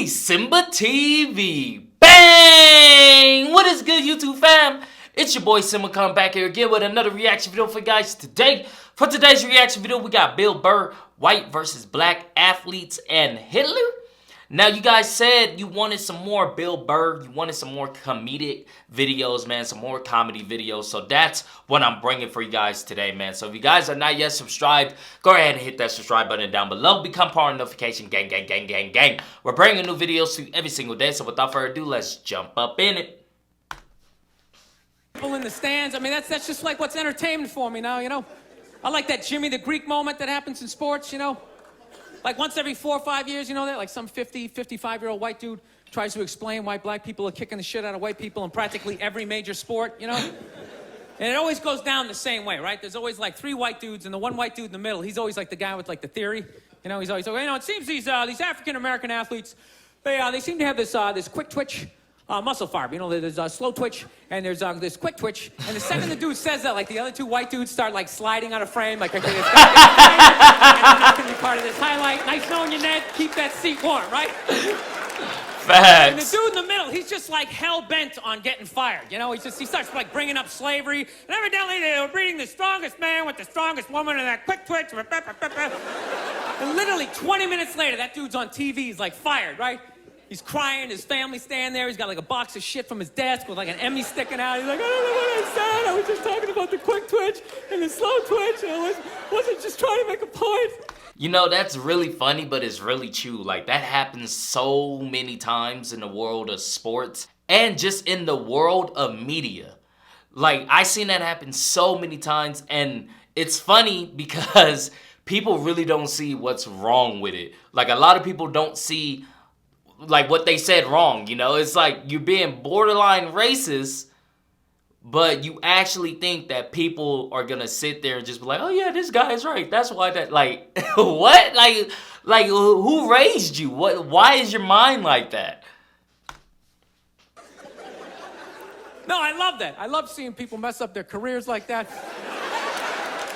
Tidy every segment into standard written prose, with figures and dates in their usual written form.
Rawrsimbaa TV. Bang! What is good, YouTube fam? It's your boy Simba coming back here again with another reaction video for you guys today. For today's reaction video, we got Bill Burr, white versus black athletes, and Hitler. Now, you guys said you wanted some more Bill Burr. You wanted some more comedic videos, man. Some more comedy videos. So that's what I'm bringing for you guys today, man. So if you guys are not yet subscribed, go ahead and hit that subscribe button down below. Become part of the notification gang, gang, gang, gang, gang. We're bringing new videos to you every single day. So without further ado, let's jump up in it. People in the stands. I mean, that's just like what's entertainment for me now, you know. I like that Jimmy the Greek moment that happens in sports, you know. Like once every 4 or 5 years, you know that? Like some 50, 55-year-old white dude tries to explain why black people are kicking the shit out of white people in practically every major sport, you know? And it always goes down the same way, right? There's always like 3 white dudes, and the one white dude in the middle, he's always like the guy with like the theory. You know, he's always like, you know, it seems these African-American athletes, they seem to have this quick twitch muscle fiber. You know, there's a slow twitch, and there's this quick twitch. And the second the dude says that, like the other 2 white dudes start like sliding out of frame, like, okay, this guy's not gonna be part of this highlight. Nice knowing you, Ned. Keep that seat warm, right? Facts. And the dude in the middle, he's just like hell-bent on getting fired. You know, he starts like bringing up slavery. And evidently they were breeding the strongest man with the strongest woman and that quick twitch. And literally 20 minutes later, that dude's on TV. He's like fired, right? He's crying, his family's standing there, he's got like a box of shit from his desk with like an Emmy sticking out. He's like, I don't know what I said, I was just talking about the quick twitch and the slow twitch, and I wasn't just trying to make a point. You know, that's really funny, but it's really true. Like, that happens so many times in the world of sports and just in the world of media. Like, I seen that happen so many times, and it's funny because people really don't see what's wrong with it. Like, a lot of people don't see like what they said wrong, you know? It's like you're being borderline racist, but you actually think that people are gonna sit there and just be like, oh yeah, this guy is right. That's why that, like, what? Like who raised you? Why is your mind like that? No, I love that. I love seeing people mess up their careers like that.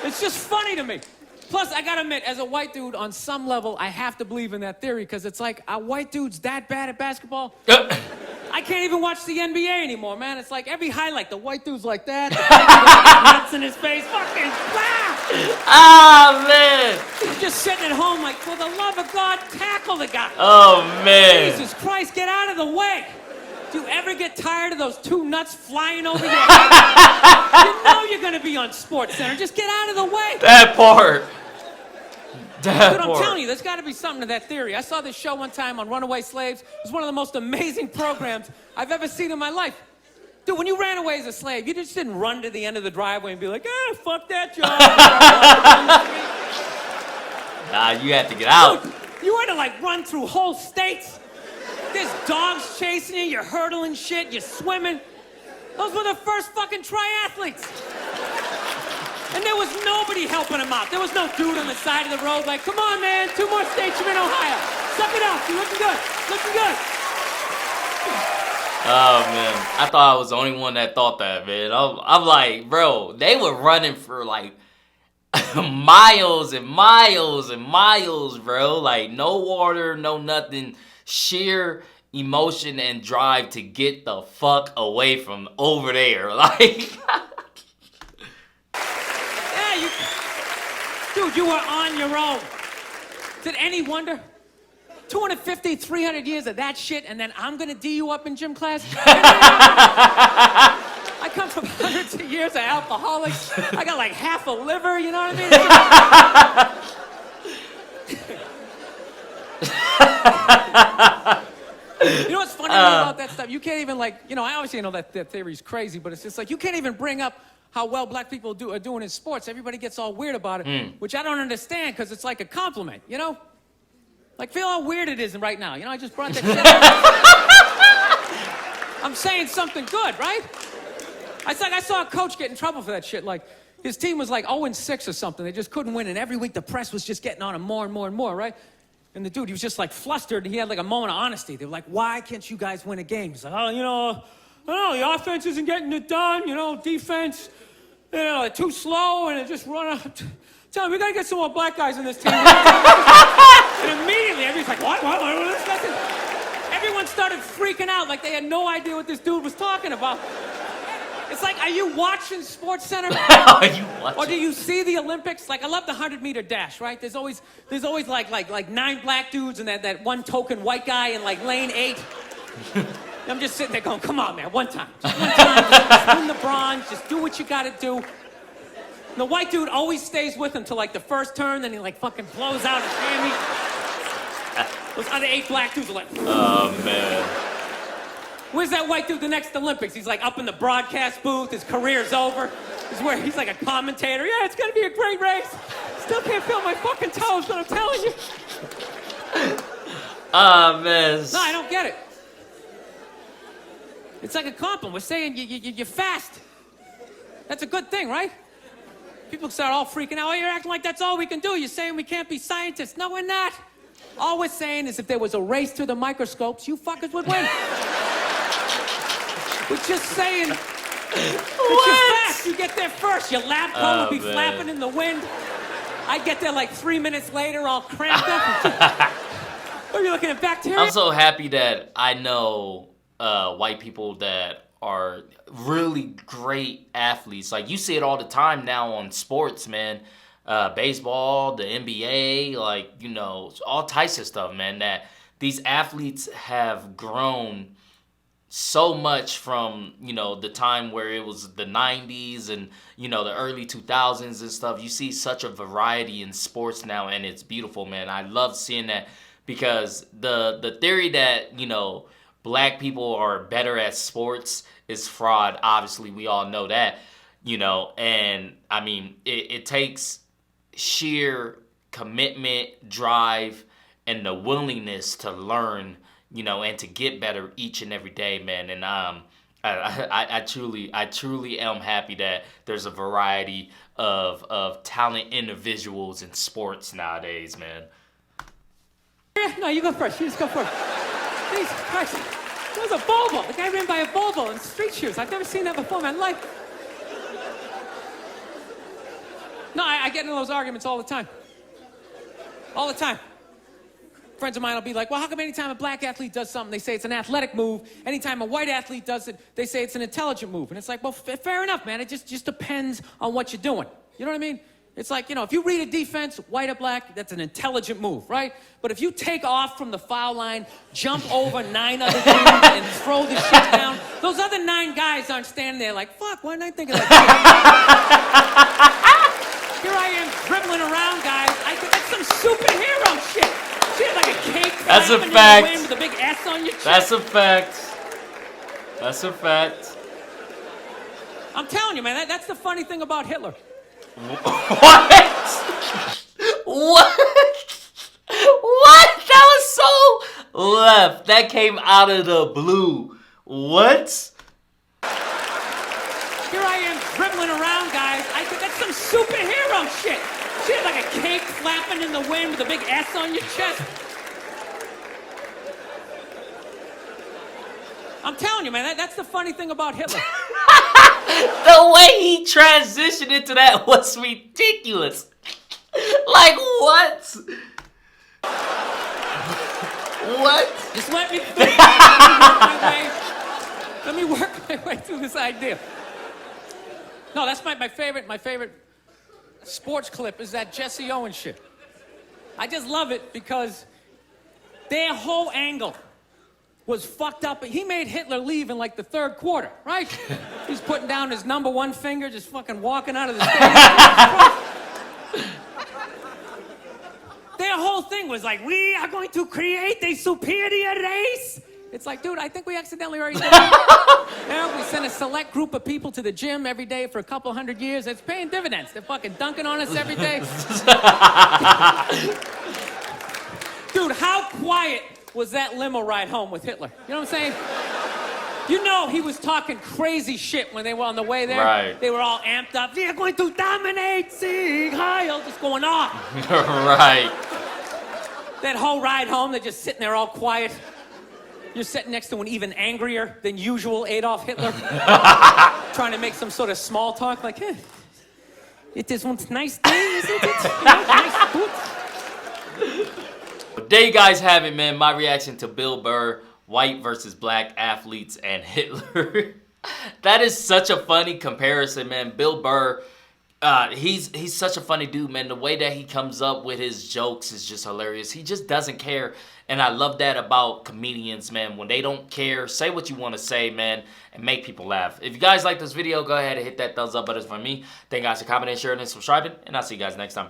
It's just funny to me. Plus, I gotta admit, as a white dude, on some level, I have to believe in that theory, because it's like, are white dudes that bad at basketball? I can't even watch the NBA anymore, man. It's like every highlight, the white dude's like that, the nuts in his face, fucking, ah, man. He's just sitting at home like, for the love of God, tackle the guy. Oh, man. Jesus Christ, get out of the way. Do you ever get tired of those 2 nuts flying over your head? You know you're gonna be on Sports Center. Just get out of the way. That part. Dude, I'm telling you, there's got to be something to that theory. I saw this show one time on runaway slaves. It was one of the most amazing programs I've ever seen in my life. Dude, when you ran away as a slave, you just didn't run to the end of the driveway and be like, fuck that job. Nah, you had to get out. Dude, you had to like run through whole states. There's dogs chasing you, you're hurdling shit, you're swimming. Those were the first fucking triathletes. And there was nobody helping them out. There was no dude on the side of the road like, come on, man, 2 more states, you're in Ohio. Suck it up, you're looking good, looking good. Oh, man. I thought I was the only one that thought that, man. I'm like, bro, they were running for like miles and miles and miles, bro. Like, no water, no nothing. Sheer emotion and drive to get the fuck away from over there. Like... Dude, you were on your own. Did any wonder? 250, 300 years of that shit, and then I'm gonna D you up in gym class? I come from hundreds of years of alcoholics. I got like half a liver, you know what I mean? You know what's funny about that stuff? You can't even like, you know, I obviously know that theory's crazy, but it's just like, you can't even bring up how well black people are doing in sports. Everybody gets all weird about it, which I don't understand, because it's like a compliment, you know? Like, feel how weird it is right now. You know, I just brought that shit up. I'm saying something good, right? It's like I saw a coach get in trouble for that shit. Like, his team was like 0-6 or something. They just couldn't win, and every week the press was just getting on him more and more and more, right? And the dude, he was just like flustered, and he had like a moment of honesty. They were like, why can't you guys win a game? He's like, oh, you know, I don't know, the offense isn't getting it done, you know, defense, you know, they're too slow, and they just run up. Tell me, we gotta get some more black guys in this team. And immediately, everybody's like, what? everyone started freaking out like they had no idea what this dude was talking about. It's like, are you watching Sports Center? Are you watching? Or do you see the Olympics? Like, I love the 100-meter dash, right? There's always like 9 black dudes and that one token white guy in like lane 8. I'm just sitting there going, come on, man, one time. Just one time, just win the bronze, just do what you gotta do. And the white dude always stays with him till like the first turn, then he like fucking blows out his hammy. Those other 8 black dudes are like, oh, man. Where's that white dude the next Olympics? He's like up in the broadcast booth, his career's over. He's like a commentator. Yeah, it's gonna be a great race. Still can't feel my fucking toes, but I'm telling you. Oh, man. No, I don't get it. It's like a compliment. We're saying you're fast. That's a good thing, right? People start all freaking out. Oh, you're acting like that's all we can do. You're saying we can't be scientists. No, we're not. All we're saying is if there was a race to the microscopes, you fuckers would win. We're just saying that you're fast. You get there first. Your lab coat would be flapping in the wind. I get there like 3 minutes later, all cramped up. Are you looking at bacteria? I'm so happy that I know white people that are really great athletes. Like, you see it all the time now on sports, man. Baseball, the NBA, like, you know, all types of stuff, man, that these athletes have grown so much from, you know, the time where it was the 90s and, you know, the early 2000s and stuff. You see such a variety in sports now, and it's beautiful, man. I love seeing that, because the theory that, you know, black people are better at sports is fraud. Obviously, we all know that, you know, and I mean, it takes sheer commitment, drive, and the willingness to learn, you know, and to get better each and every day, man. And I truly am happy that there's a variety of talent individuals in sports nowadays, man. No, you go first. You just go first. Jesus Christ. That was a Volvo. The guy ran by a Volvo in street shoes. I've never seen that before in my life. No, I get into those arguments all the time. All the time. Friends of mine will be like, well, how come anytime a black athlete does something, they say it's an athletic move? Anytime a white athlete does it, they say it's an intelligent move. And it's like, well, fair enough, man. It just depends on what you're doing. You know what I mean? It's like, you know, if you read a defense, white or black, that's an intelligent move, right? But if you take off from the foul line, jump over 9 other dudes and throw the shit down, those other 9 guys aren't standing there like, fuck, why didn't I think of that? Here I am dribbling around, guys. That's some superhero shit. Shit, like a cake. That's a flapping fact. in the wind with a big S on your chest. That's a fact. That's a fact. I'm telling you, man, that's the funny thing about Hitler. What? What? What? That was so left. That came out of the blue. What? Here I am dribbling around, guys. That's some superhero shit. Shit, like a cake flapping in the wind with a big S on your chest. I'm telling you, man, that's the funny thing about Hitler. The way he transitioned into that was ridiculous. Like, what? What? Just let me work my way through this idea. No, that's my favorite sports clip is that Jesse Owens shit. I just love it because their whole angle was fucked up. He made Hitler leave in like the 3rd quarter, right? He's putting down his number 1 finger, just fucking walking out of the stadium. Their whole thing was like, we are going to create a superior race. It's like, dude, I think we accidentally already did it. Yeah, we send a select group of people to the gym every day for a couple hundred years. It's paying dividends. They're fucking dunking on us every day. Dude, how quiet was that limo ride home with Hitler? You know what I'm saying? You know he was talking crazy shit when they were on the way there. Right. They were all amped up. We are going to dominate Sieg Heil, just going off. Right. That whole ride home, they're just sitting there all quiet. You're sitting next to an even angrier than usual Adolf Hitler. Trying to make some sort of small talk, like, hey, it is one nice day, isn't it? You know, nice boots. There you guys have it, man. My reaction to Bill Burr white versus black athletes and Hitler. That is such a funny comparison, man. Bill Burr, he's such a funny dude, man. The way that he comes up with his jokes is just hilarious. He just doesn't care. And I love that about comedians, man. When they don't care, say what you want to say, man, and make people laugh. If you guys like this video, go ahead and hit that thumbs up button for me. Thank you guys for commenting, sharing, and subscribing. And I'll see you guys next time.